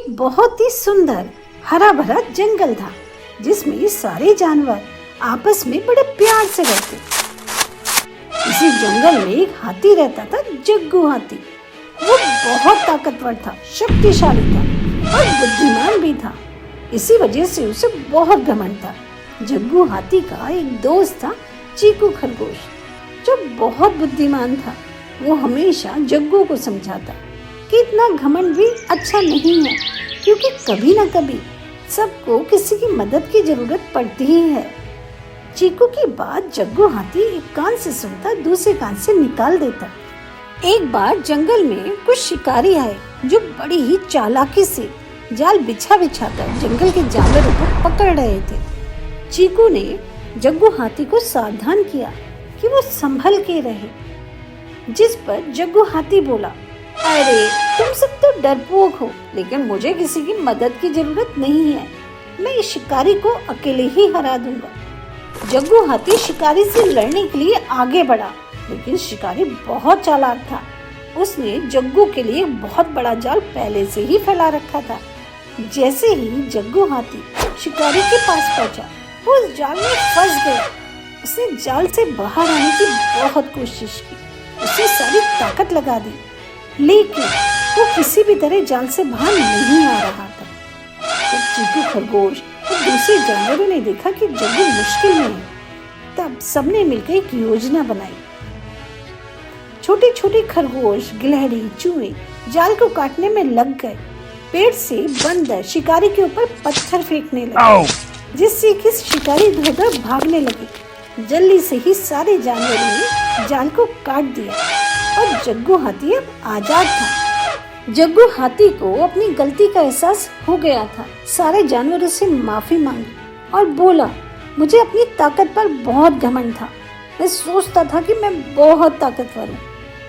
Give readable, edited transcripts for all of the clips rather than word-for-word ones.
एक बहुत ही सुंदर हरा भरा जंगल था जिसमें सारे जानवर आपस में बड़े प्यार से रहते। इसी जंगल में एक हाथी रहता था, जग्गू हाथी। वो बहुत ताकतवर था, शक्तिशाली था और बुद्धिमान भी था। इसी वजह से उसे बहुत घमंड था। जग्गू हाथी का एक दोस्त था, चीकू खरगोश, जो बहुत बुद्धिमान था। वो हमेशा जग्गू को समझाता कि इतना घमंड भी अच्छा नहीं है, क्योंकि कभी न कभी सबको किसी की मदद की जरूरत पड़ती ही है। चीकू की बात जग्गू हाथी एक कान से सुनता, दूसरे कान से निकाल देता। एक बार जंगल में कुछ शिकारी आए जो बड़ी ही चालाकी से जाल बिछा कर जंगल के जानवरों को पकड़ रहे थे। चीकू ने जग्गू हाथी को सावधान किया कि वो संभल के रहे, जिस पर जग्गू हाथी बोला, अरे तुम सब तो डरपोक हो, लेकिन मुझे किसी की मदद की जरूरत नहीं है। मैं इस शिकारी को अकेले ही हरा दूंगा। जग्गू हाथी शिकारी से लड़ने के लिए आगे बढ़ा, लेकिन शिकारी बहुत चालाक था। उसने जग्गू के लिए बहुत बड़ा जाल पहले से ही फैला रखा था। जैसे ही जग्गू हाथी शिकारी के पास पहुंचा, वो उस जाल में फंस गया। उसने जाल से बाहर आने की बहुत कोशिश की, उसने सारी ताकत लगा दी, लेकिन वो किसी भी तरह जाल से बाहर नहीं आ रहा था। जब चीकू खरगोश और दूसरे जानवरों ने देखा कि जग्गू मुश्किल में है, तब सबने मिलकर एक योजना बनाई। छोटे छोटे खरगोश, गिलहरी, चूहे जाल को काटने में लग गए। पेड़ से बंदर शिकारी के ऊपर पत्थर फेंकने लगे, जिससे कि शिकारी इधर-उधर भागने लगे। जल्दी से ही सारे जानवरों ने जाल को काट दिया और जग्गू हाथी अब आजाद था। जग्गू हाथी को अपनी गलती का एहसास हो गया था। सारे जानवरों से माफी मांगी और बोला, मुझे अपनी ताकत पर बहुत घमंड था। मैं सोचता था कि मैं बहुत ताकतवर हूँ,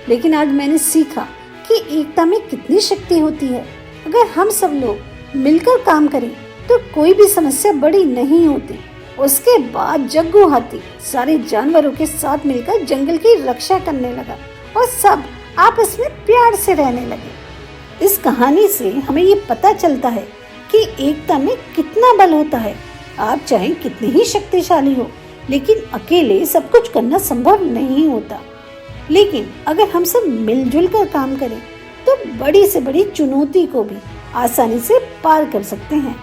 लेकिन आज मैंने सीखा कि एकता में कितनी शक्ति होती है। अगर हम सब लोग मिलकर काम करें तो कोई भी समस्या बड़ी नहीं होती। उसके बाद जग्गू हाथी सारे जानवरों के साथ मिलकर जंगल की रक्षा करने लगा और सब आपस में प्यार से रहने लगे। इस कहानी से हमें ये पता चलता है कि एकता में कितना बल होता है। आप चाहे कितने ही शक्तिशाली हो, लेकिन अकेले सब कुछ करना संभव नहीं होता। लेकिन अगर हम सब मिलजुल कर काम करें तो बड़ी से बड़ी चुनौती को भी आसानी से पार कर सकते हैं।